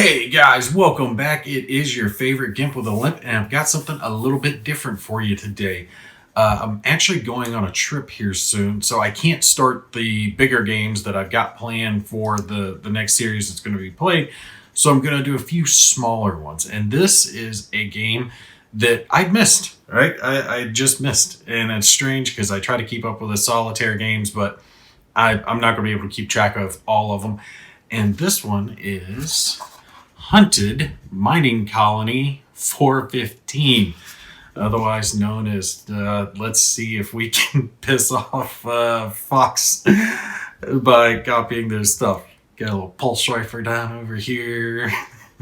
Hey guys, welcome back. It is your favorite Gimp with a Limp, and I've got something a little bit different for you today. I'm actually going on a trip here soon, so I can't start the bigger games that I've got planned for the next series that's going to be played. So I'm going to do a few smaller ones, and this is a game that I missed, right? I just missed, and it's strange because I try to keep up with the solitaire games, but I'm not going to be able to keep track of all of them. And this one is Hunted Mining Colony 415, otherwise known as let's see if we can piss off Fox by copying their stuff. Got a little pulse rifle down over here,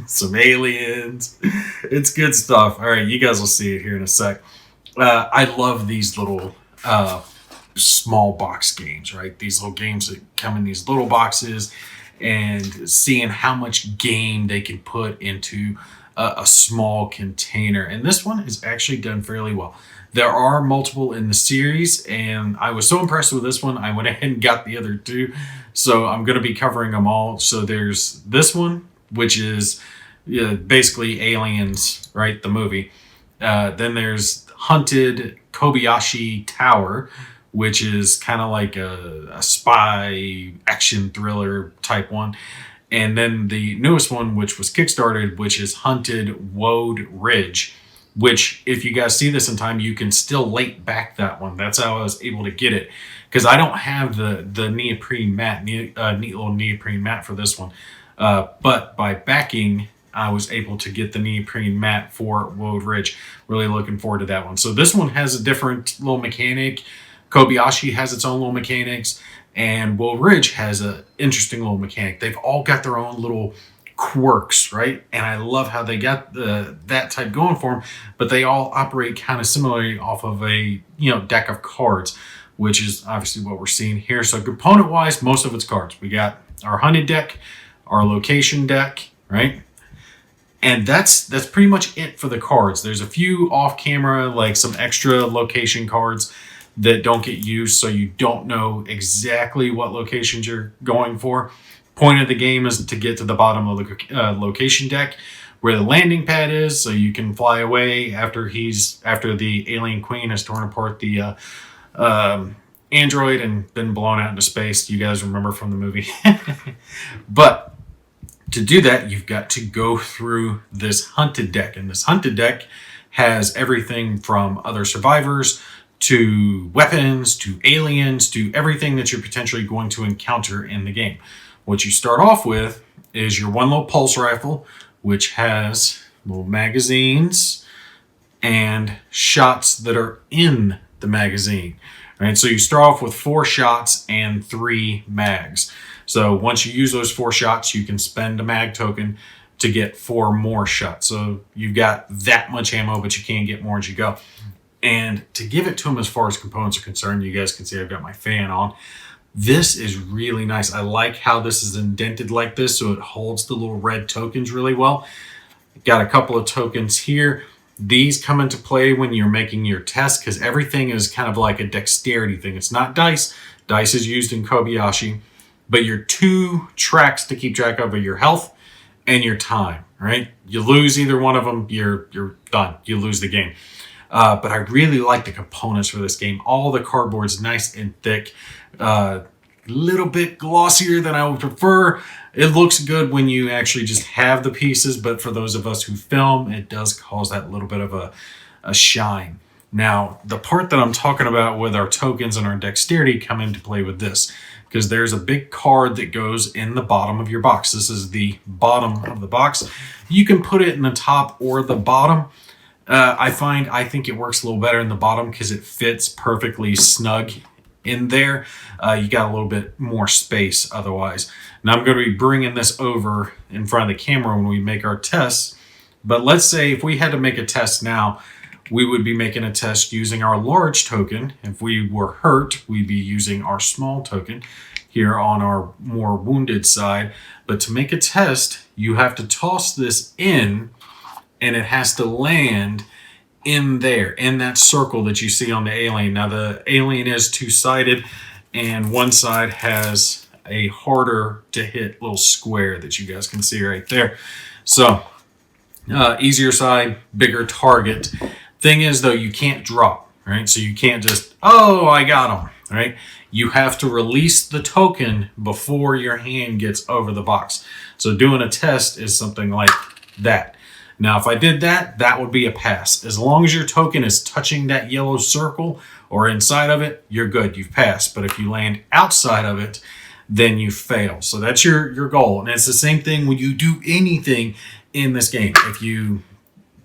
some aliens. It's good stuff. All right, you guys will see it here in a sec. I love these little small box games, right? These little games that come in these little boxes, and seeing how much game they can put into a small container. And this one is actually done fairly well. There are multiple in the series, and I was so impressed with this one, I went ahead and got the other two. So I'm going to be covering them all. So there's this one, which is basically Aliens, right? The movie. Then there's Hunted Kobayashi Tower, which is kind of like a spy action thriller type one. And then the newest one, which was kickstarted, which is Hunted Woad Ridge, which if you guys see this in time, you can still late back that one. That's how I was able to get it, because I don't have the neoprene mat, neat little neoprene mat for this one. But by backing, I was able to get the neoprene mat for Woad Ridge. Really looking forward to that one. So this one has a different little mechanic. Kobayashi has its own little mechanics, and Woad Ridge has an interesting little mechanic. They've all got their own little quirks, right? And I love how they got that type going for them, but they all operate kind of similarly off of a deck of cards, which is obviously what we're seeing here. So component-wise, most of it's cards. We got our hunted deck, our location deck, right? And that's pretty much it for the cards. There's a few off-camera, like some extra location cards that don't get used, so you don't know exactly what locations you're going for. Point of the game is to get to the bottom of the location deck where the landing pad is, so you can fly away after the alien queen has torn apart the android and been blown out into space. You guys remember from the movie. But to do that, you've got to go through this hunted deck, and this hunted deck has everything from other survivors to weapons, to aliens, to everything that you're potentially going to encounter in the game. What you start off with is your one little pulse rifle, which has little magazines and shots that are in the magazine. Right? So you start off with 4 shots and 3 mags. So once you use those 4 shots, you can spend a mag token to get 4 more shots. So you've got that much ammo, but you can't get more as you go. And to give it to them as far as components are concerned, you guys can see I've got my fan on. This is really nice. I like how this is indented like this, so it holds the little red tokens really well. Got a couple of tokens here. These come into play when you're making your test, because everything is kind of like a dexterity thing. It's not dice. Dice is used in Kobayashi, but your 2 tracks to keep track of are your health and your time, right? You lose either one of them, you're done. You lose the game. But I really like the components for this game. All the cardboard's nice and thick, little bit glossier than I would prefer. It looks good when you actually just have the pieces, but for those of us who film, it does cause that little bit of a shine. Now, the part that I'm talking about with our tokens and our dexterity come into play with this, because there's a big card that goes in the bottom of your box. This is the bottom of the box. You can put it in the top or the bottom. I think it works a little better in the bottom because it fits perfectly snug in there. You got a little bit more space otherwise. Now I'm going to be bringing this over in front of the camera when we make our tests. But let's say if we had to make a test now, we would be making a test using our large token. If we were hurt, we'd be using our small token here on our more wounded side. But to make a test, you have to toss this in, and it has to land in there, in that circle that you see on the alien. Now, the alien is 2-sided, and one side has a harder to hit little square that you guys can see right there. So easier side, bigger target. Thing is, though, you can't drop, right? So you can't just, oh, I got him, right? You have to release the token before your hand gets over the box. So doing a test is something like that. Now, if I did that, that would be a pass. As long as your token is touching that yellow circle or inside of it, you're good. You've passed. But if you land outside of it, then you fail. So that's your goal. And it's the same thing when you do anything in this game. If you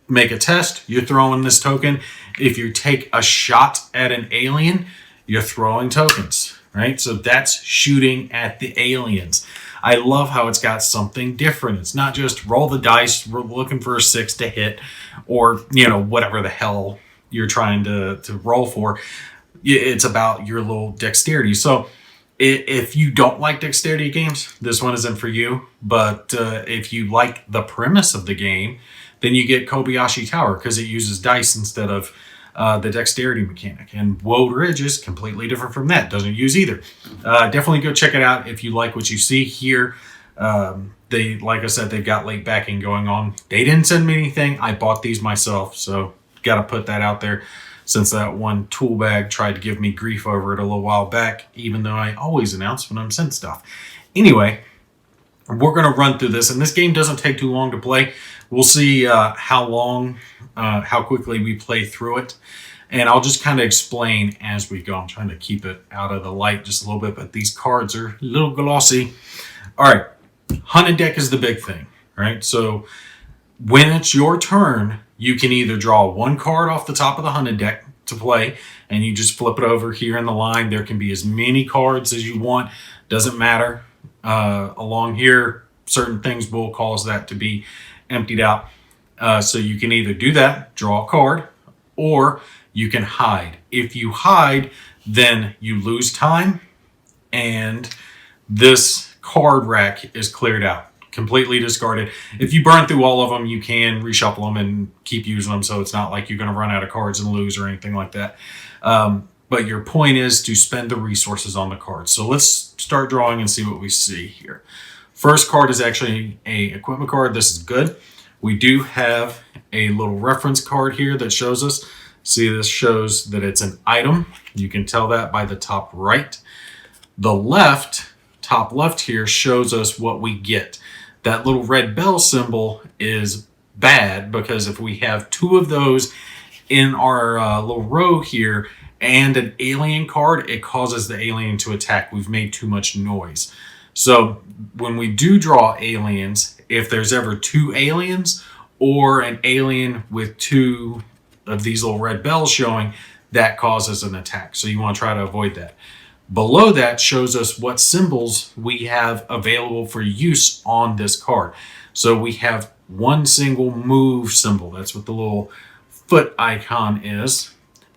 make a test, you're throwing this token. If you take a shot at an alien, you're throwing tokens, right? So that's shooting at the aliens. I love how it's got something different. It's not just roll the dice, we're looking for a 6 to hit, or, whatever the hell you're trying to roll for. It's about your little dexterity. So if you don't like dexterity games, this one isn't for you. But if you like the premise of the game, then you get Kobayashi Tower because it uses dice instead of the dexterity mechanic. And Woad Ridge is completely different from that. Doesn't use either. Definitely go check it out if you like what you see here. Like I said, they've got late backing going on. They didn't send me anything. I bought these myself, so got to put that out there. Since that one tool bag tried to give me grief over it a little while back, even though I always announce when I'm sent stuff. Anyway, we're going to run through this, and this game doesn't take too long to play. We'll see how quickly we play through it, and I'll just kind of explain as we go. I'm trying to keep it out of the light just a little bit, but these cards are a little glossy. All right, hunted deck is the big thing, right? So when it's your turn, you can either draw one card off the top of the hunted deck to play, and you just flip it over here in the line. There can be as many cards as you want. Doesn't matter. Along here, certain things will cause that to be emptied out. So you can either do that, draw a card, or you can hide. If you hide, then you lose time, and this card rack is cleared out. Completely discarded. If you burn through all of them, you can reshuffle them and keep using them, so it's not like you're going to run out of cards and lose or anything like that. But your point is to spend the resources on the cards. So let's start drawing and see what we see here. First card is actually a equipment card. This is good. We do have a little reference card here that shows us. See, this shows that it's an item. You can tell that by the top right. The top left here shows us what we get. That little red bell symbol is bad because if we have two of those in our little row here and an alien card, it causes the alien to attack. We've made too much noise. So when we do draw aliens, if there's ever two aliens or an alien with two of these little red bells showing, that causes an attack. So you want to try to avoid that. Below that shows us what symbols we have available for use on this card. So we have one single move symbol. That's what the little foot icon is.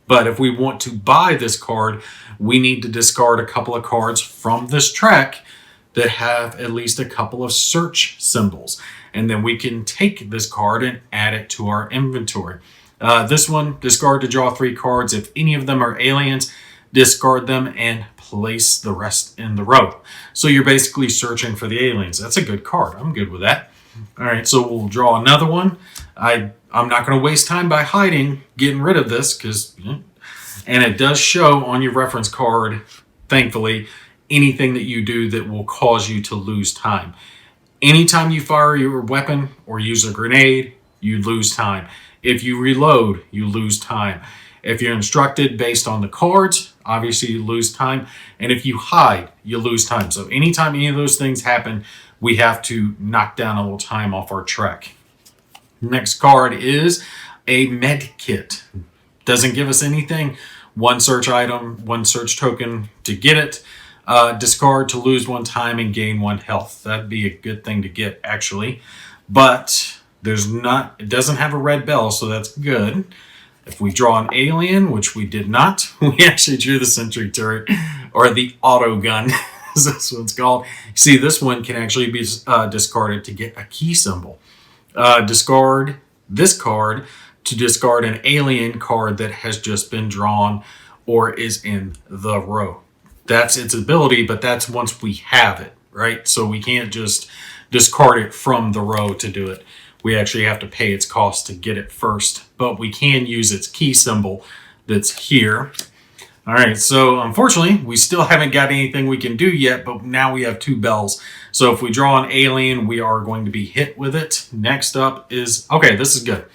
But if we want to buy this card, we need to discard a couple of cards from this track that have at least a couple of search symbols. And then we can take this card and add it to our inventory. This one, discard to draw 3 cards. If any of them are aliens, discard them and place the rest in the row. So you're basically searching for the aliens. That's a good card. I'm good with that. All right, so we'll draw another one. I'm not going to waste time by getting rid of this, and it does show on your reference card, thankfully, anything that you do that will cause you to lose time. Anytime you fire your weapon or use a grenade, you lose time. If you reload, you lose time. If you're instructed based on the cards, obviously you lose time. And if you hide, you lose time. So anytime any of those things happen, we have to knock down a little time off our track. Next card is a med kit. Doesn't give us anything. One search item, one search token to get it. Discard to lose 1 time and gain 1 health. That'd be a good thing to get, actually. But it doesn't have a red bell, so that's good. If we draw an alien, which we did not, we actually drew the sentry turret, or the auto gun, as this one's called. See, this one can actually be discarded to get a key symbol. Discard this card to discard an alien card that has just been drawn or is in the row. That's its ability, but that's once we have it, right? So we can't just discard it from the row to do it. We actually have to pay its cost to get it first, but we can use its key symbol that's here. All right, so unfortunately, we still haven't got anything we can do yet, but now we have 2 bells. So if we draw an alien, we are going to be hit with it. Next up is, okay, this is good.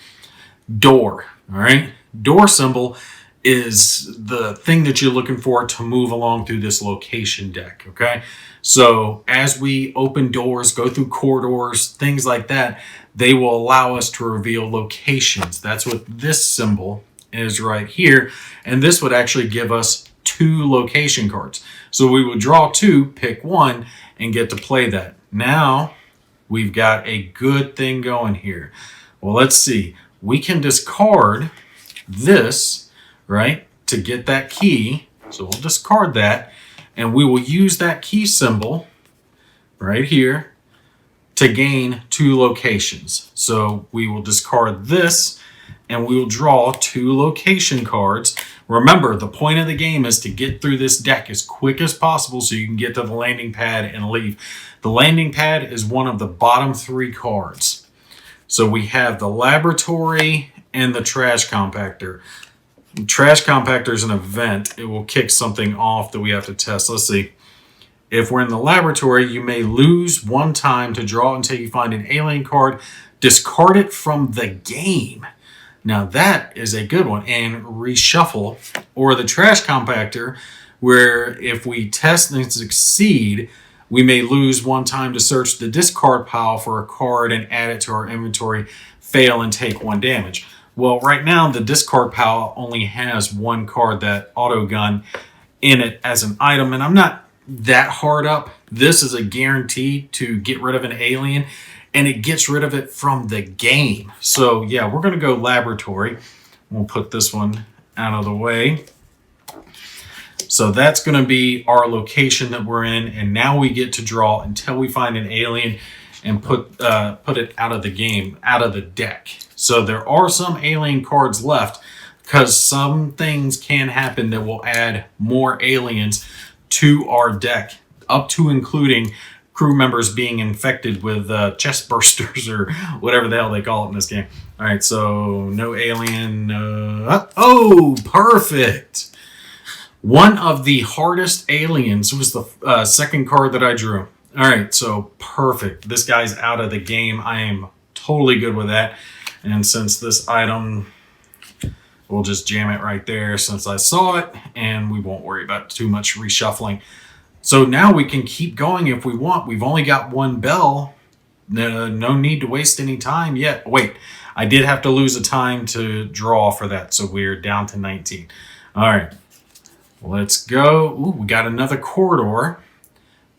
Door, all right? Door symbol is the thing that you're looking for to move along through this location deck, okay? So as we open doors, go through corridors, things like that, they will allow us to reveal locations. That's what this symbol is right here. And this would actually give us 2 location cards. So we would draw 2, pick 1, and get to play that. Now we've got a good thing going here. Well, let's see. We can discard this, right, to get that key. So we'll discard that, and we will use that key symbol right here to gain 2 locations. So we will discard this, and we will draw 2 location cards. Remember, the point of the game is to get through this deck as quick as possible so you can get to the landing pad and leave. The landing pad is one of the bottom 3 cards. So we have the laboratory and the trash compactor. The trash compactor is an event. It will kick something off that we have to test. Let's see. If we're in the laboratory, you may lose 1 time to draw until you find an alien card. Discard it from the game. Now that is a good one. And reshuffle, or the trash compactor, where if we test and succeed, we may lose 1 time to search the discard pile for a card and add it to our inventory, fail, and take 1 damage. Well, right now the discard pile only has 1 card, that auto gun, in it as an item, and I'm not that hard up. This is a guarantee to get rid of an alien, and it gets rid of it from the game. So yeah, we're going to go laboratory. We'll put this one out of the way. So that's going to be our location that we're in, and now we get to draw until we find an alien and put it out of the game, out of the deck. So there are some alien cards left, because some things can happen that will add more aliens to our deck, up to including crew members being infected with chest bursters or whatever the hell they call it in this game. All right, so no alien. Oh, perfect. One of the hardest aliens was the second card that I drew. All right, so perfect. This guy's out of the game. I am totally good with that. And since this item, we'll just jam it right there since I saw it, and we won't worry about too much reshuffling. So now we can keep going if we want. We've only got 1 bell. No need to waste any time yet. Wait, I did have to lose a time to draw for that, so we're down to 19. All right, let's go. Ooh, we got another corridor.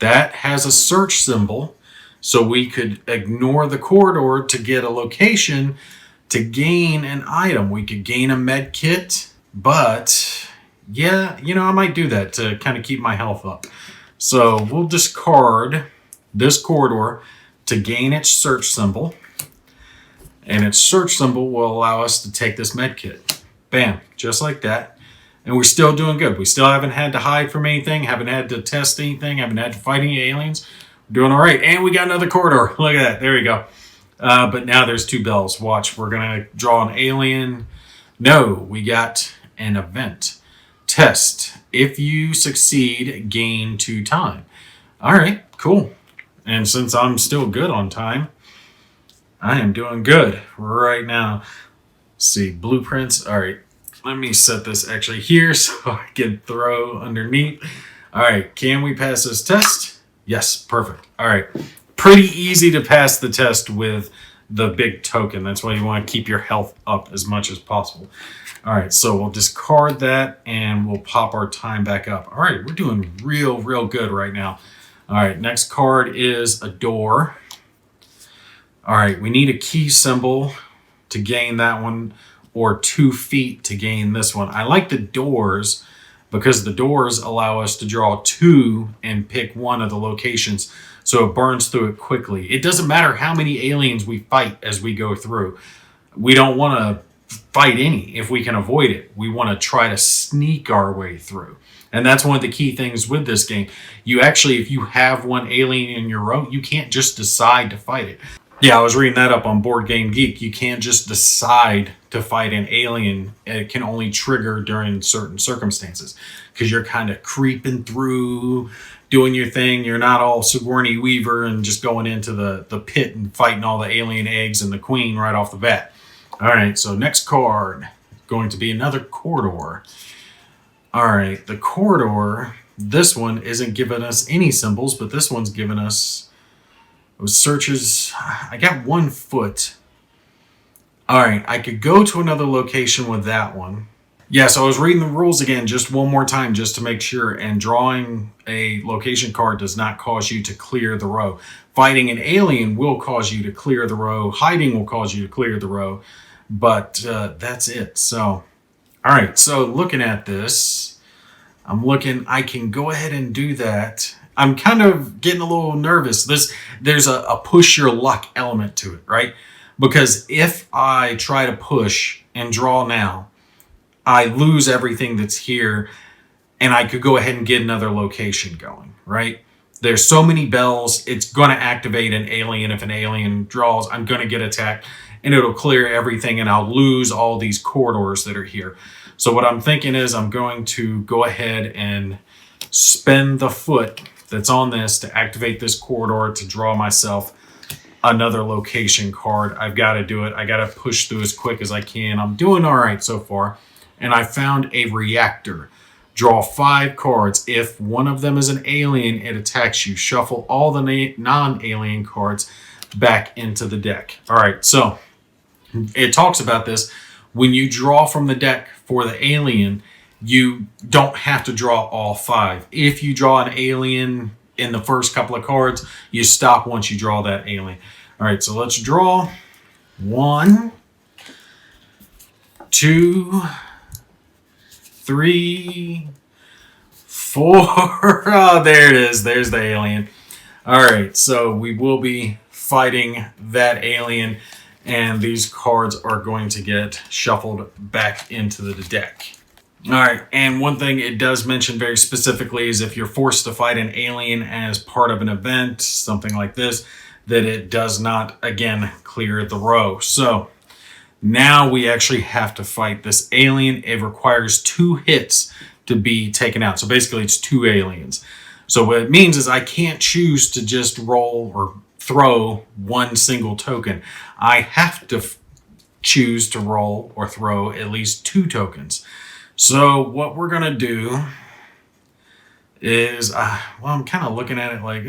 That has a search symbol, so we could ignore the corridor to get a location to gain an item. We could gain a med kit, but yeah, I might do that to kind of keep my health up. So we'll discard this corridor to gain its search symbol, and its search symbol will allow us to take this med kit. Bam, just like that. And we're still doing good. We still haven't had to hide from anything, haven't had to test anything, haven't had to fight any aliens. We're doing all right. And we got another corridor. Look at that. There we go. But now there's 2 bells. Watch, we're going to draw an alien. No, we got an event. Test. If you succeed, gain 2 time. All right, cool. And since I'm still good on time, I am doing good right now. Let's see, blueprints. All right, let me set this actually here so I can throw underneath. All right, can we pass this test? Yes, perfect. All right, pretty easy to pass the test with the big token. That's why you want to keep your health up as much as possible. All right, so we'll discard that and we'll pop our time back up. All right, we're doing real good right now. All right, next card is a door. All right, we need a key symbol to gain that one, or 2 feet to gain this one. I like the doors because the doors allow us to draw 2 and pick 1 of the locations, so it burns through it quickly. It doesn't matter how many aliens we fight as we go through. We don't want to fight any if we can avoid it. We want to try to sneak our way through. And that's one of the key things with this game. You actually, if you have one alien in your row, you can't just decide to fight it. Yeah, I was reading that up on Board Game Geek. You can't just decide to fight an alien. It can only trigger during certain circumstances because you're kind of creeping through, doing your thing. You're not all Sigourney Weaver and just going into the pit and fighting all the alien eggs and the queen right off the bat. All right, so next card, going to be another corridor. All right, the corridor, this one isn't giving us any symbols, but this one's giving us searches. I got 1 foot. All right, I could go to another location with that one. Yeah, so I was reading the rules again just one more time just to make sure, and drawing a location card does not cause you to clear the row. Fighting an alien will cause you to clear the row. Hiding will cause you to clear the row, but that's it. So, all right, so looking at this, I can go ahead and do that. I'm kind of getting a little nervous. There's a push your luck element to it, right? Because if I try to push and draw now, I lose everything that's here, and I could go ahead and get another location going, right? There's so many bells, it's going to activate an alien. If an alien draws, I'm going to get attacked, and it'll clear everything, and I'll lose all these corridors that are here. So what I'm thinking is I'm going to go ahead and spend the foot that's on this to activate this corridor to draw myself another location card. I've got to do it. I got to push through as quick as I can. I'm doing all right so far. And I found a reactor. Draw 5 cards. If one of them is an alien, it attacks you. Shuffle all the non-alien cards back into the deck. All right, so it talks about this. When you draw from the deck for the alien, you don't have to draw all 5. If you draw an alien in the first couple of cards, you stop once you draw that alien. All right, so let's draw 1, 2, 3, 4. Oh, there it is. There's the alien. All right, so we will be fighting that alien, and these cards are going to get shuffled back into the deck. All right, and one thing it does mention very specifically is if you're forced to fight an alien as part of an event, something like this, that it does not, again, clear the row. So now we actually have to fight this alien. It requires 2 hits to be taken out. So basically it's 2 aliens. So what it means is I can't choose to just roll or throw 1 single token. I have to choose to roll or throw at least 2 tokens. So what we're going to do is, well, I'm kind of looking at it like,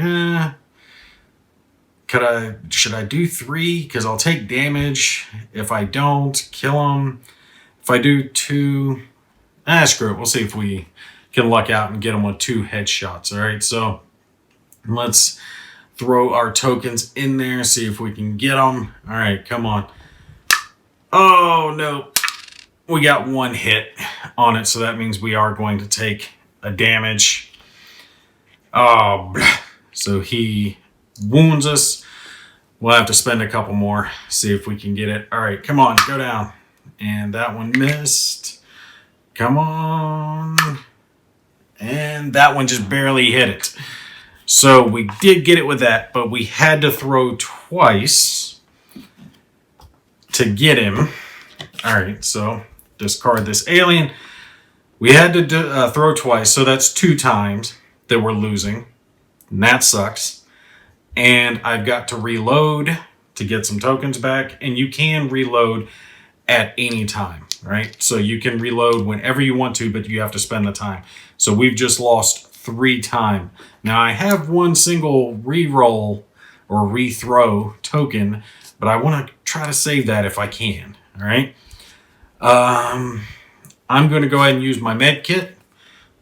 should I do 3? Because I'll take damage. If I don't, kill him. If I do 2, screw it. We'll see if we can luck out and get him with 2 headshots. All right, so let's throw our tokens in there, see if we can get them. All right, come on. Oh, no. We got 1 hit on it, so that means we are going to take a damage. Oh, so he wounds us. We'll have to spend a couple more, see if we can get it. All right, come on, go down. And that one missed. Come on. And that one just barely hit it. So we did get it with that, but we had to throw twice to get him. All right, so discard this alien. We had to throw twice, so that's 2 times that we're losing. And that sucks. And I've got to reload to get some tokens back. And you can reload at any time, right? So you can reload whenever you want to, but you have to spend the time. So we've just lost 3 times. Now I have 1 single re-roll or rethrow token, but I want to try to save that if I can, all right? I'm going to go ahead and use my med kit.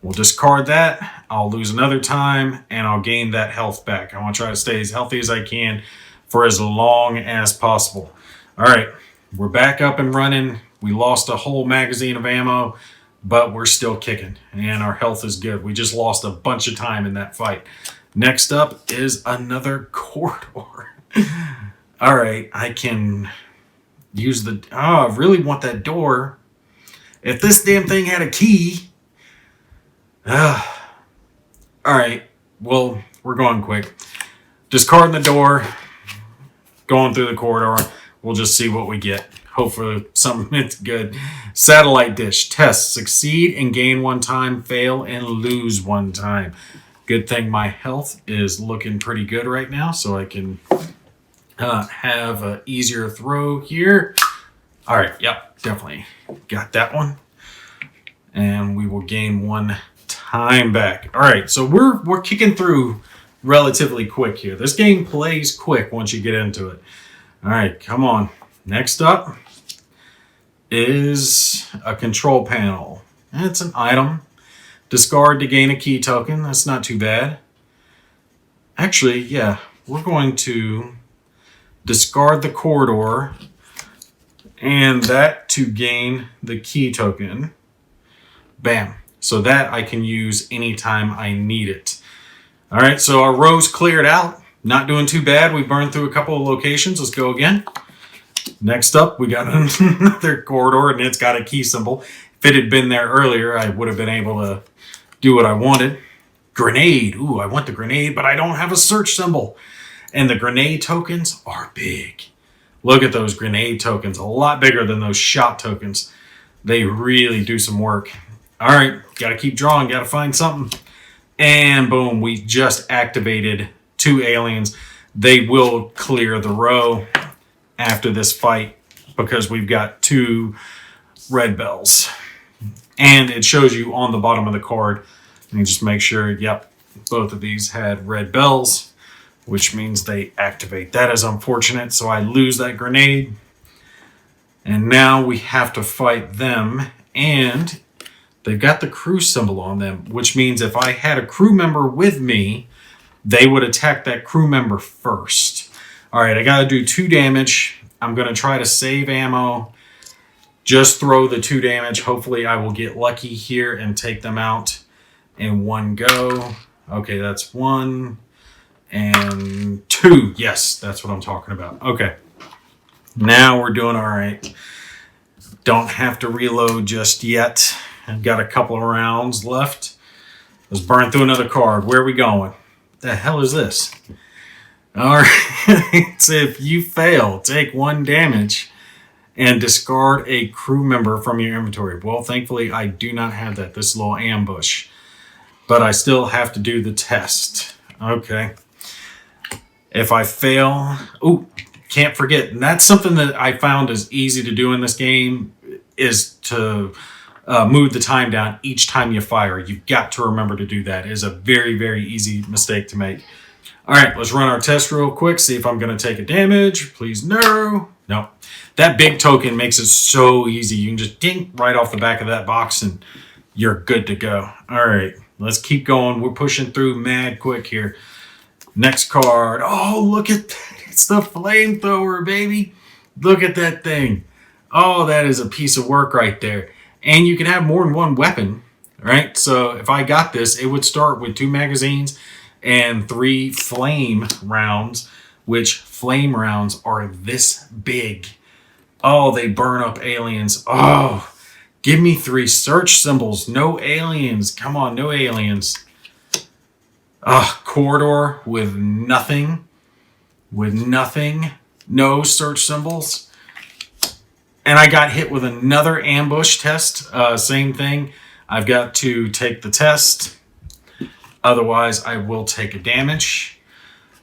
We'll discard that. I'll lose another time, and I'll gain that health back. I want to try to stay as healthy as I can for as long as possible. All right, we're back up and running. We lost a whole magazine of ammo, but we're still kicking, and our health is good. We just lost a bunch of time in that fight. Next up is another corridor. All right, I can use the... Oh, I really want that door. If this damn thing had a key... All right. Well, we're going quick. Discarding the door, going through the corridor. We'll just see what we get. Hopefully something that's good. Satellite dish. Test. Succeed and gain 1 time. Fail and lose 1 time. Good thing my health is looking pretty good right now, so I can have an easier throw here. All right. Yep. Definitely got that one. And we will gain 1 time back. All right. So we're kicking through relatively quick here. This game plays quick once you get into it. All right, come on. Next up is a control panel. It's an item. Discard to gain a key token. That's not too bad. Actually, yeah, we're going to discard the corridor and that to gain the key token. Bam. So that I can use anytime I need it. All right, so our row's cleared out. Not doing too bad. We burned through a couple of locations. Let's go again. Next up, we got another corridor, and it's got a key symbol. If it had been there earlier, I would have been able to do what I wanted. Grenade. Ooh, I want the grenade, but I don't have a search symbol. And the grenade tokens are big. Look at those grenade tokens. A lot bigger than those shot tokens. They really do some work. All right, got to keep drawing. Got to find something. And boom, we just activated 2 aliens. They will clear the row after this fight because we've got 2 red bells. And it shows you on the bottom of the card. And you just make sure, yep, both of these had red bells, which means they activate. That is unfortunate, so I lose that grenade. And now we have to fight them, and they've got the crew symbol on them, which means if I had a crew member with me, they would attack that crew member first. All right, I got to do 2 damage. I'm going to try to save ammo. Just throw the 2 damage. Hopefully I will get lucky here and take them out in one go. Okay, that's 1 and 2. Yes, that's what I'm talking about. Okay, now we're doing all right. Don't have to reload just yet. I've got a couple of rounds left. Let's burn through another card. Where are we going? The hell is this? All right. So if you fail, take 1 damage and discard a crew member from your inventory. Well, thankfully, I do not have that. This is a little ambush. But I still have to do the test. Okay. If I fail... Ooh, can't forget. And that's something that I found is easy to do in this game, is to move the time down each time you fire. You've got to remember to do that. It is a very, very easy mistake to make. All right, let's run our test real quick, see if I'm going to take a damage. Please, no. No. That big token makes it so easy. You can just ding right off the back of that box and you're good to go. All right, let's keep going. We're pushing through mad quick here. Next card. Oh, look at that. It's the flamethrower, baby. Look at that thing. Oh, that is a piece of work right there. And you can have more than 1 weapon, right? So if I got this, it would start with 2 magazines and 3 flame rounds, which flame rounds are this big. Oh, they burn up aliens. Oh, give me 3 search symbols. No aliens. Come on, no aliens. Corridor with nothing. With nothing. No search symbols. And I got hit with another ambush test. Same thing. I've got to take the test. Otherwise, I will take a damage.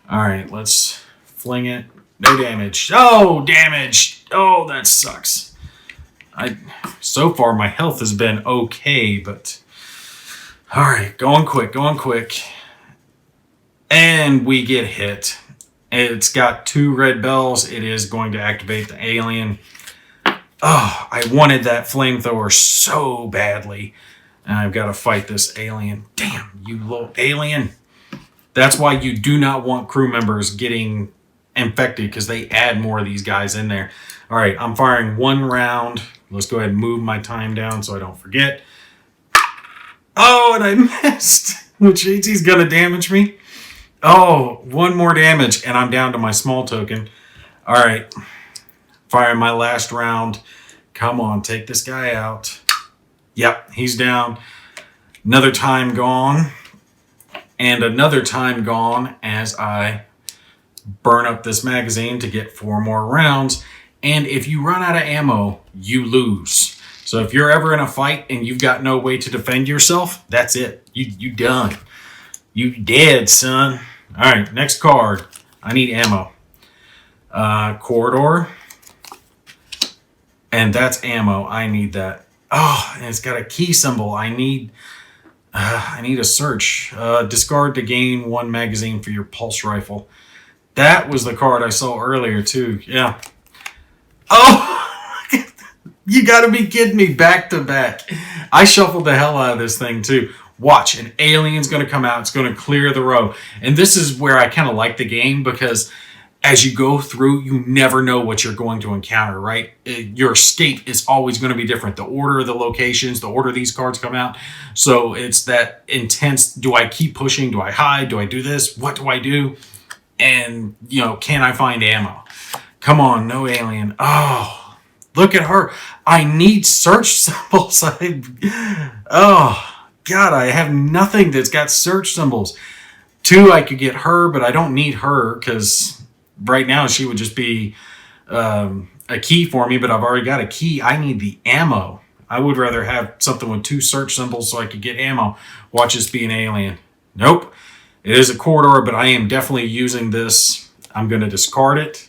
All right, let's fling it. No damage. Oh, damage. Oh, that sucks. So far, my health has been okay, but... All right, going quick, going quick. And we get hit. It's got 2 red bells. It is going to activate the alien. Oh, I wanted that flamethrower so badly. And I've got to fight this alien. Damn, you little alien. That's why you do not want crew members getting infected, because they add more of these guys in there. All right, I'm firing 1 round. Let's go ahead and move my time down so I don't forget. Oh, and I missed. Which means he's going to damage me. Oh, 1 more damage, and I'm down to my small token. All right. Firing my last round. Come on, take this guy out. Yep, he's down. Another time gone. And another time gone as I burn up this magazine to get 4 more rounds. And if you run out of ammo, you lose. So if you're ever in a fight and you've got no way to defend yourself, that's it. You done. You dead, son. All right, next card. I need ammo. Corridor. And that's ammo. I need that. Oh, and it's got a key symbol. I need a search. Discard to gain 1 magazine for your pulse rifle. That was the card I saw earlier too. Yeah. Oh, you gotta be kidding me. Back to back. I shuffled the hell out of this thing too. Watch, an alien's gonna come out. It's gonna clear the row. And this is where I kind of like the game, because as you go through, you never know what you're going to encounter, right? Your escape is always going to be different. The order of the locations, the order these cards come out. So it's that intense, do I keep pushing? Do I hide? Do I do this? What do I do? And, can I find ammo? Come on, no alien. Oh, look at her. I need search symbols. Oh, God, I have nothing that's got search symbols. 2, I could get her, but I don't need her because right now she would just be a key for me, but I've already got a key. I need the ammo. I would rather have something with 2 search symbols so I could get ammo. Watch this be an alien. Nope. It is a corridor, but I am definitely using this. I'm going to discard it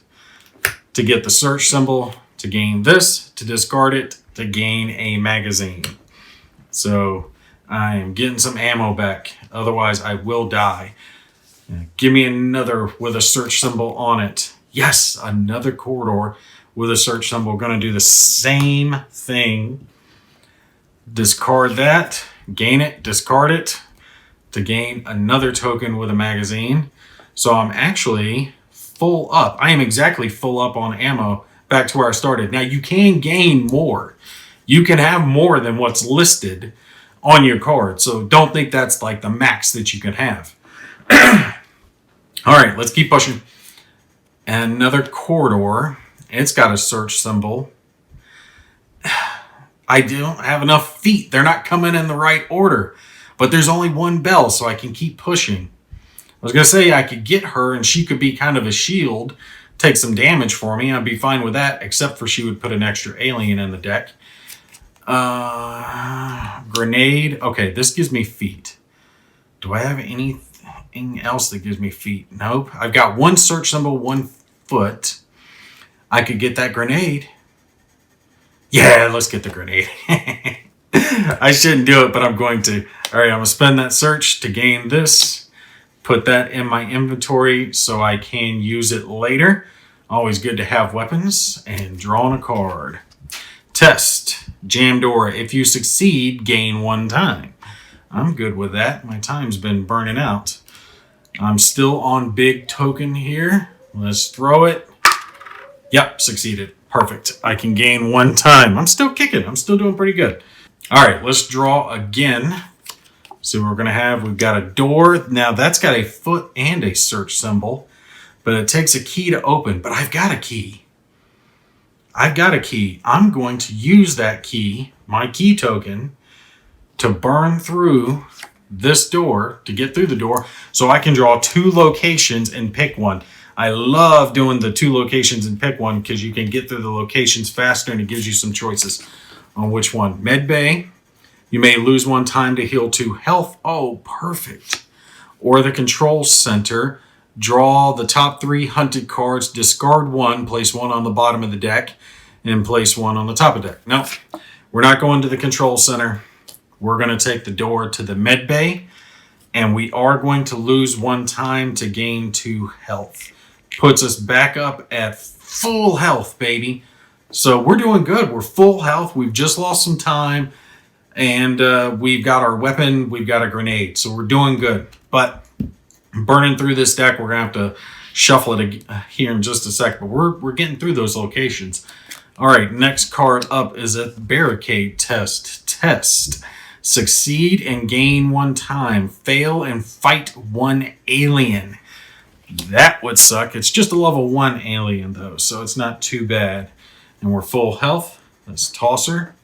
to get the search symbol, to gain this, to discard it, to gain a magazine. So I am getting some ammo back. Otherwise, I will die. Give me another with a search symbol on it. Yes, another corridor with a search symbol. Going to do the same thing. Discard that, gain it, discard it to gain another token with a magazine. So I'm actually full up. I am exactly full up on ammo back to where I started. Now you can gain more. You can have more than what's listed on your card. So don't think that's like the max that you can have. All right, let's keep pushing. Another corridor. It's got a search symbol. I don't have enough feet. They're not coming in the right order. But there's only 1 bell, so I can keep pushing. I was going to say I could get her, and she could be kind of a shield, take some damage for me. I'd be fine with that, except for she would put an extra alien in the deck. Grenade. Okay, this gives me feet. Do I have anything else that gives me feet? Nope. I've got 1 search symbol, 1 foot. I could get that grenade. Yeah, let's get the grenade. I shouldn't do it, but I'm going to. All right, I'm going to spend that search to gain this. Put that in my inventory so I can use it later. Always good to have weapons. And drawing a card. Test. Jam door. If you succeed, gain 1 time. I'm good with that. My time's been burning out. I'm still on big token here. Let's throw it. Yep, succeeded. Perfect. I can gain 1 time. I'm still kicking. I'm still doing pretty good. All right, let's draw again. So we're going to have, we've got a door. Now that's got a foot and a search symbol, but it takes a key to open. But I've got a key. I've got a key. I'm going to use that key, my key token, to burn through this door, to get through the door, so I can draw 2 locations and pick one. I love doing the 2 locations and pick one because you can get through the locations faster and it gives you some choices on which one. Med Bay, you may lose 1 time to heal 2 health. Oh, perfect. Or the control center, draw the top 3 hunted cards, discard 1, place 1 on the bottom of the deck, and place 1 on the top of the deck. No, we're not going to the control center. We're going to take the door to the med bay, and we are going to lose 1 time to gain 2 health. Puts us back up at full health, baby. So we're doing good. We're full health. We've just lost some time, and we've got our weapon. We've got a grenade. So we're doing good. But burning through this deck, we're going to have to shuffle it here in just a sec. But we're getting through those locations. All right, next card up is a barricade test. Succeed and gain 1 time. Fail and fight 1 alien. That would suck. It's just a level 1 alien, though, so it's not too bad. And we're full health. Let's toss her.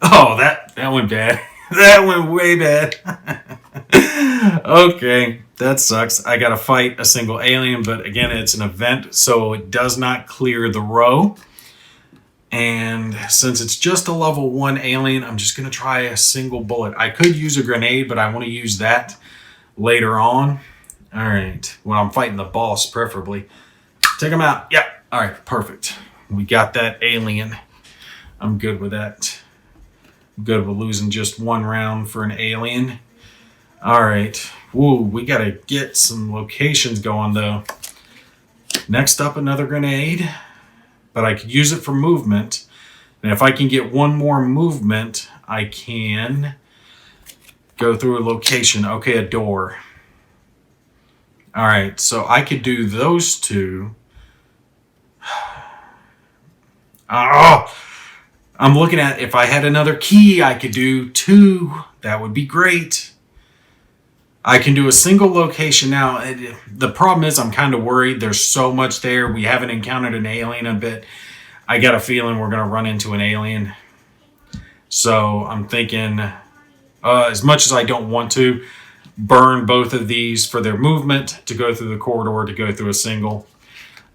Oh, that went bad. That went way bad. Okay, that sucks. I gotta fight a single alien, but again, it's an event, so it does not clear the row. And since it's just a level 1 alien, I'm just gonna try a single bullet. I could use a grenade, but I want to use that later on. All right, when I'm fighting the boss, preferably. Take him out. Yep. All right, perfect. We got that alien. I'm good with that. I'm good with losing just 1 round for an alien. All right. Woo, we got to get some locations going, though. Next up, another grenade. But I could use it for movement. And if I can get 1 more movement, I can go through a location. Okay, a door. All right, so I could do those 2. Oh, I'm looking at if I had another key, I could do 2. That would be great. I can do a single location now. The problem is I'm kind of worried. There's so much there. We haven't encountered an alien a bit. I got a feeling we're going to run into an alien. So I'm thinking, as much as I don't want to, burn both of these for their movement to go through the corridor, to go through a single.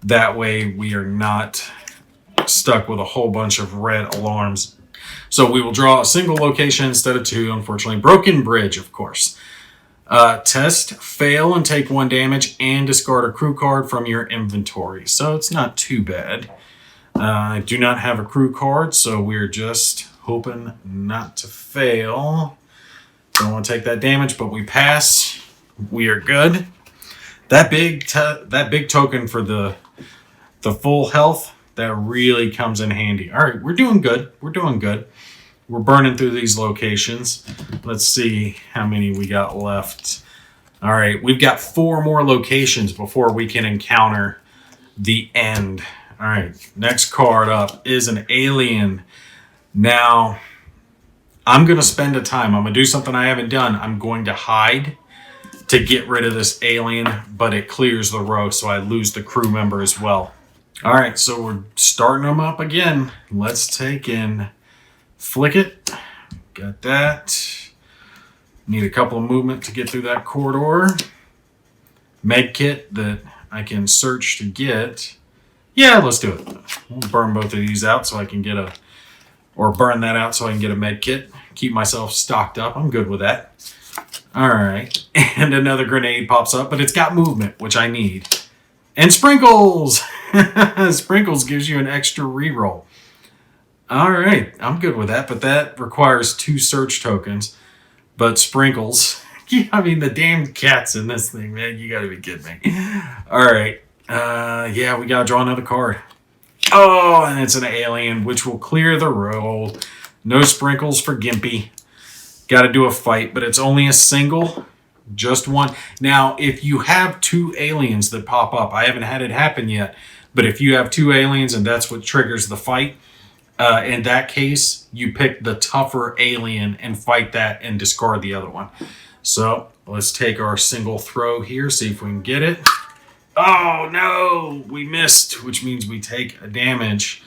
That way we are not stuck with a whole bunch of red alarms. So we will draw a single location instead of 2, unfortunately. Broken bridge, of course. Test, fail, and take 1 damage, and discard a crew card from your inventory. So it's not too bad. I do not have a crew card, so we're just hoping not to fail. Don't want to take that damage, but we pass. We are good. That big token for the full health, that really comes in handy. All right, we're doing good. We're doing good. We're burning through these locations. Let's see how many we got left. All right, we've got 4 more locations before we can encounter the end. All right, next card up is an alien. Now, I'm going to spend a time. I'm going to do something I haven't done. I'm going to hide to get rid of this alien, but it clears the row, so I lose the crew member as well. All right, so we're starting them up again. Let's take in Flick It. Got that. Need a couple of movement to get through that corridor. Med kit that I can search to get. Yeah, let's do it. We'll burn both of these out so I can get or burn that out so I can get a med kit. Keep myself stocked up. I'm good with that. All right. And another grenade pops up, but it's got movement, which I need. And Sprinkles! Sprinkles gives you an extra reroll. All right. I'm good with that, but that requires 2 search tokens. But Sprinkles... I mean, the damn cat's in this thing, man. You gotta be kidding me. All right. Yeah, we gotta draw another card. Oh, and it's an alien, which will clear the row. No Sprinkles for Gimpy. Gotta do a fight, but it's only a single. Just 1. Now, if you have 2 aliens that pop up, I haven't had it happen yet, but if you have 2 aliens and that's what triggers the fight, in that case, you pick the tougher alien and fight that and discard the other one. So let's take our single throw here, see if we can get it. Oh no, we missed, which means we take a damage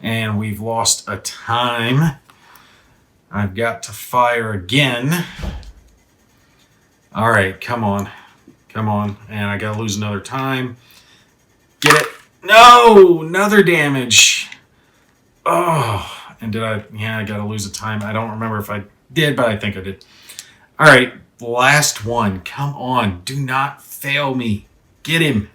and we've lost a time. I've got to fire again. All right, come on. Come on. And I got to lose another time. Get it. No, another damage. Oh, and did I? Yeah, I got to lose a time. I don't remember if I did, but I think I did. All right, last one. Come on. Do not fail me. Get him.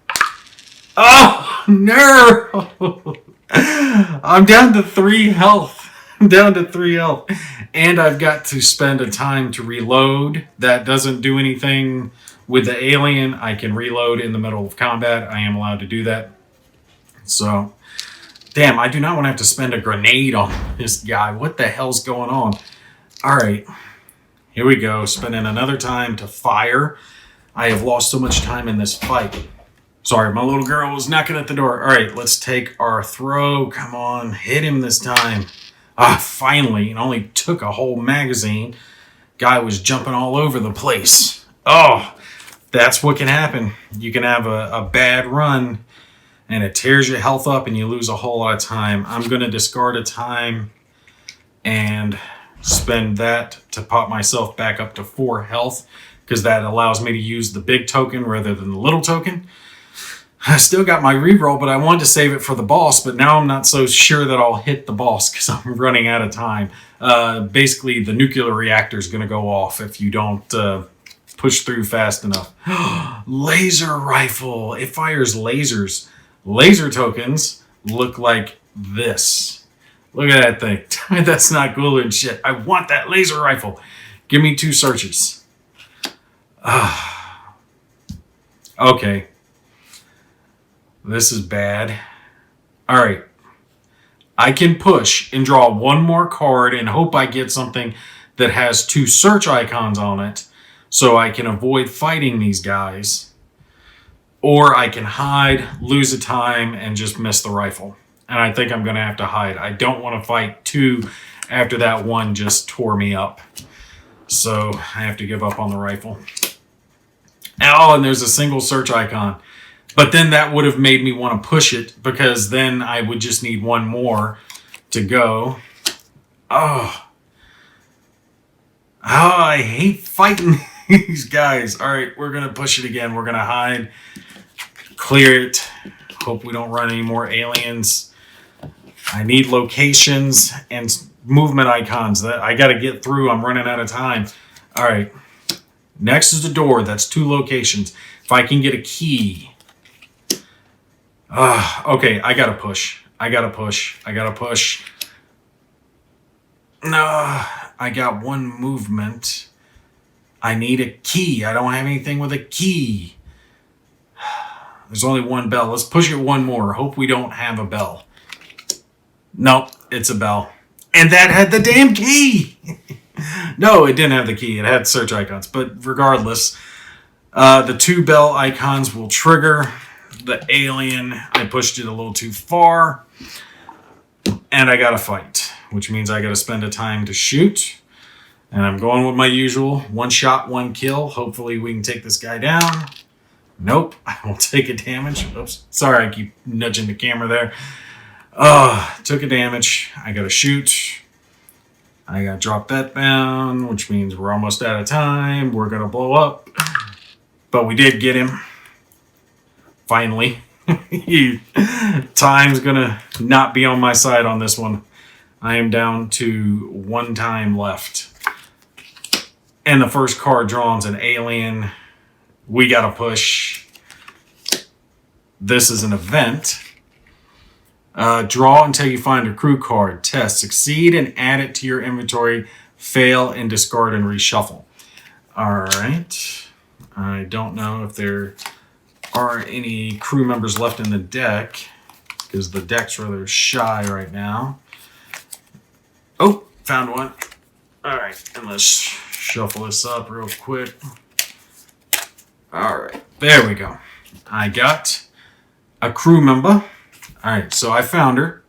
Oh, no. I'm down to 3 health. I'm down to 3 health. And I've got to spend a time to reload. That doesn't do anything with the alien. I can reload in the middle of combat. I am allowed to do that. So, damn, I do not want to have to spend a grenade on this guy. What the hell's going on? All right. Here we go. Spending another time to fire. I have lost so much time in this fight. Sorry, my little girl was knocking at the door. All right, let's take our throw. Come on, hit him this time. Ah, finally. It only took a whole magazine. Guy was jumping all over the place. Oh, that's what can happen. You can have a bad run, and it tears your health up, and you lose a whole lot of time. I'm going to discard a time and spend that to pop myself back up to 4 health, because that allows me to use the big token rather than the little token. I still got my reroll, but I wanted to save it for the boss, but now I'm not so sure that I'll hit the boss because I'm running out of time. Basically, the nuclear reactor is going to go off if you don't push through fast enough. Laser rifle. It fires lasers. Laser tokens look like this. Look at that thing. That's not cool and shit. I want that laser rifle. Give me 2 searches. Okay. This is bad. All right. I can push and draw 1 more card and hope I get something that has 2 search icons on it so I can avoid fighting these guys. Or I can hide, lose a time, and just miss the rifle. And I think I'm going to have to hide. I don't want to fight 2 after that 1 just tore me up. So I have to give up on the rifle. Oh, and there's a single search icon. But then that would have made me want to push it, because then I would just need 1 more to go. Oh, I hate fighting these guys. All right, we're going to push it again. We're going to hide, clear it. Hope we don't run any more aliens. I need locations and movement icons that I got to get through. I'm running out of time. All right. Next is the door. That's 2 locations. If I can get a key. Okay, I gotta push. I gotta push. No, I got 1 movement. I need a key. I don't have anything with a key. There's only 1 bell. Let's push it 1 more. Hope we don't have a bell. Nope, it's a bell. And that had the damn key! No, it didn't have the key. It had search icons. But regardless, the 2 bell icons will trigger the alien. I pushed it a little too far. And I gotta fight, which means I gotta spend a time to shoot. And I'm going with my usual 1 shot, 1 kill. Hopefully we can take this guy down. Nope, I won't take a damage. Oops, sorry, I keep nudging the camera there. Took a damage. I gotta shoot. I gotta drop that down, which means we're almost out of time. We're gonna blow up. But we did get him. Finally. Time's gonna not be on my side on this one. I am down to 1 time left. And the first card drawn is an alien. We gotta push. This is an event. Draw until you find a crew card. Test. Succeed and add it to your inventory. Fail and discard and reshuffle. Alright. I don't know if there are any crew members left in the deck, because the deck's rather shy right now. Oh, found 1. Alright, and let's shuffle this up real quick. Alright, there we go. I got a crew member. Alright, so I found her.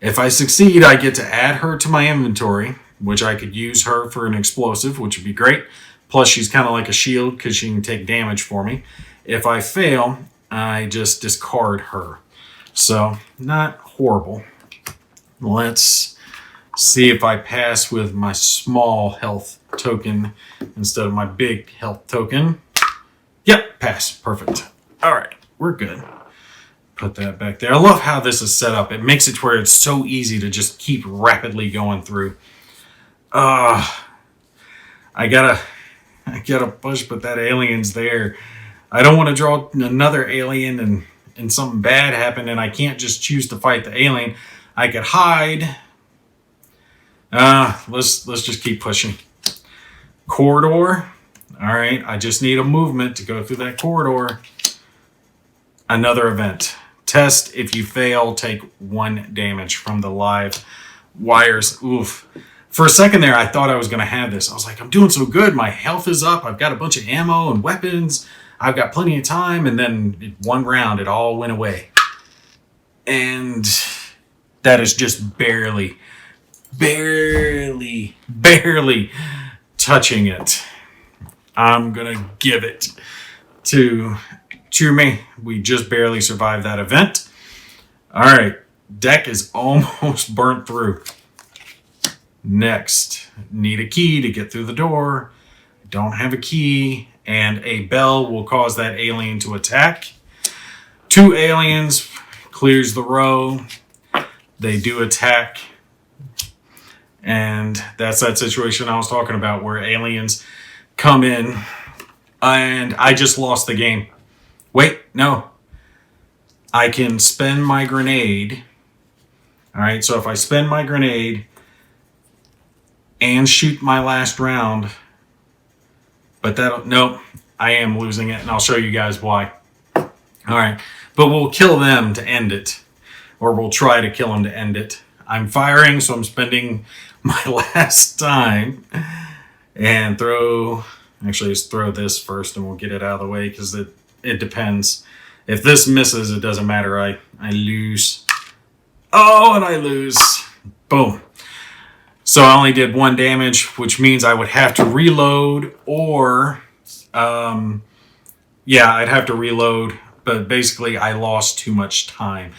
If I succeed, I get to add her to my inventory, which I could use her for an explosive, which would be great. Plus, she's kind of like a shield because she can take damage for me. If I fail, I just discard her. So, not horrible. Let's see if I pass with my small health token instead of my big health token. Yep, pass. Perfect. All right, we're good. Put that back there. I love how this is set up. It makes it to where it's so easy to just keep rapidly going through. I gotta push, but that alien's there. I don't want to draw another alien and something bad happen, and I can't just choose to fight the alien. I could hide. Let's just keep pushing. Corridor. All right, I just need a movement to go through that corridor. Another event. Test. If you fail, take 1 damage from the live wires. Oof. For a second there, I thought I was going to have this. I was like, I'm doing so good. My health is up. I've got a bunch of ammo and weapons. I've got plenty of time. And then 1 round, it all went away. And that is just barely touching it. I'm going to give it to me. We just barely survived that event. All right. Deck is almost burnt through. Next, need a key to get through the door. Don't have a key, and a bell will cause that alien to attack. 2 aliens clears the row. They do attack. And that's that situation I was talking about where aliens come in and I just lost the game. Wait, no. I can spend my grenade. All right, so if I spend my grenade and shoot my last round, but nope, I am losing it, and I'll show you guys why. All right, but we'll kill them to end it, or we'll try to kill them to end it. I'm firing, so I'm spending my last time, and actually just throw this first, and we'll get it out of the way, because it depends. If this misses, it doesn't matter. I lose. Oh, and I lose. Boom. So I only did 1 damage, which means I would have to reload, or I'd have to reload, but basically I lost too much time.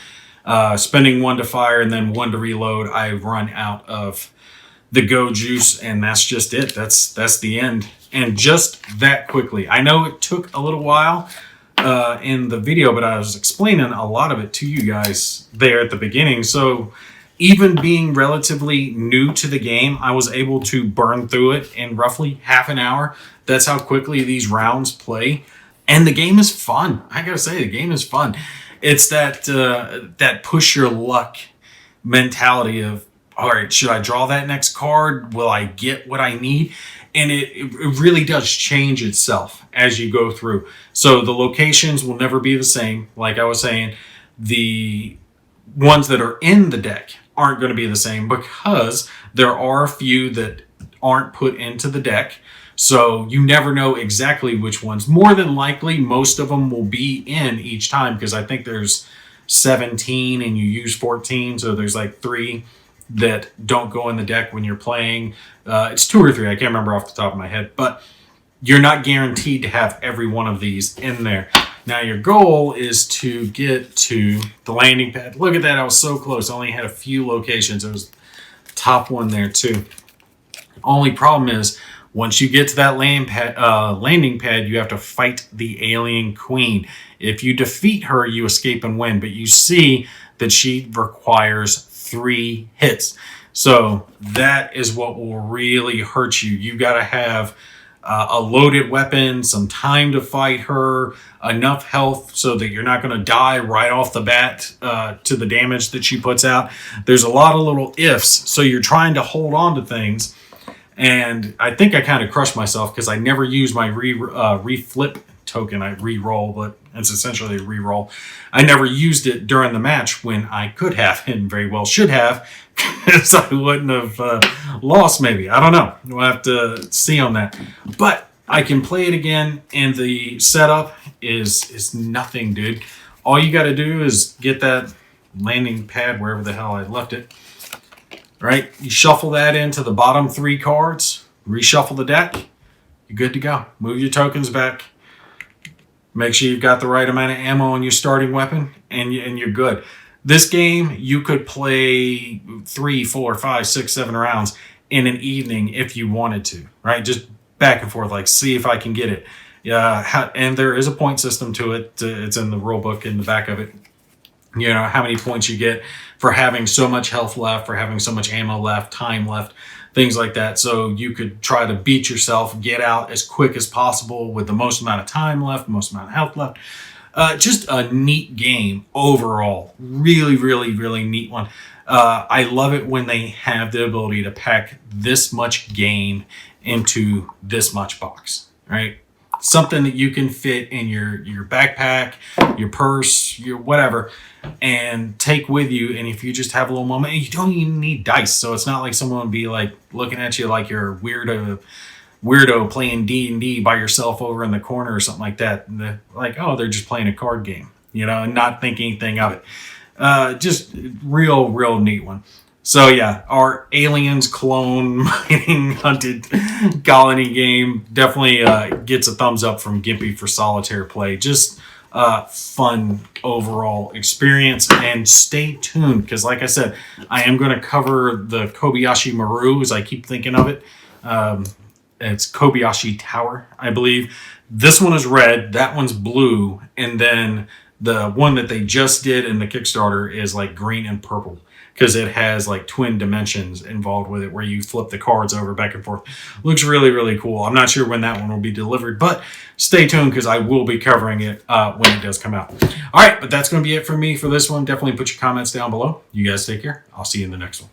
Spending 1 to fire and then 1 to reload, I've run out of the go juice, and that's just it. That's the end. And just that quickly. I know it took a little while in the video, but I was explaining a lot of it to you guys there at the beginning. So even being relatively new to the game, I was able to burn through it in roughly half an hour. That's how quickly these rounds play. And the game is fun. I gotta say, the game is fun. It's that push your luck mentality of, all right, should I draw that next card? Will I get what I need? And it really does change itself as you go through. So the locations will never be the same. Like I was saying, the ones that are in the deck aren't going to be the same because there are a few that aren't put into the deck. So you never know exactly which ones. More than likely, most of them will be in each time because I think there's 17 and you use 14. So there's like 3 that don't go in the deck when you're playing. It's 2 or 3. I can't remember off the top of my head. But you're not guaranteed to have every one of these in there. Now your goal is to get to the landing pad. Look at that. I was so close. I only had a few locations. It was the top one there too. Only problem is once you get to that landing pad, you have to fight the alien queen. If you defeat her, you escape and win. But you see that she requires 3 hits. So that is what will really hurt you. You got to have a loaded weapon, some time to fight her, enough health so that you're not going to die right off the bat to the damage that she puts out. There's a lot of little ifs, so you're trying to hold on to things. And I think I kind of crushed myself because I never used my reflip token. I re-roll, but it's essentially a re-roll. I never used it during the match when I could have and very well should have, because I wouldn't have lost maybe. I don't know. We'll have to see on that. But I can play it again, and the setup is nothing, dude. All you got to do is get that landing pad wherever the hell I left it. Right? You shuffle that into the bottom 3 cards, reshuffle the deck, you're good to go. Move your tokens back. Make sure you've got the right amount of ammo on your starting weapon, and you're good. This game, you could play 3, 4, 5, 6, 7 rounds in an evening if you wanted to, right? Just back and forth, like see if I can get it. And there is a point system to it. It's in the rule book in the back of it. You know, how many points you get for having so much health left, for having so much ammo left, time left, things like that. So you could try to beat yourself, get out as quick as possible with the most amount of time left, most amount of health left. Just a neat game overall. Really, really, really neat one. I love it when they have the ability to pack this much game into this much box, right? Something that you can fit in your backpack, your purse, your whatever, and take with you. And if you just have a little moment, you don't even need dice. So it's not like someone would be like looking at you like you're a weirdo playing D&D by yourself over in the corner or something like that. And they're like, oh, they're just playing a card game, you know, and not thinking anything of it. Just real neat one. So yeah, our aliens clone mining hunted colony game definitely gets a thumbs up from Gimpy for solitaire play. Just fun overall experience. And stay tuned, because like I said, I am going to cover the Kobayashi Maru, as I keep thinking of it. It's Kobayashi Tower, I believe. This one is red, that one's blue, and then the one that they just did in the Kickstarter is like green and purple, because it has like twin dimensions involved with it where you flip the cards over back and forth. Looks really, really cool. I'm not sure when that one will be delivered, but stay tuned, because I will be covering it when it does come out. All right, but that's going to be it for me for this one. Definitely put your comments down below. You guys take care. I'll see you in the next one.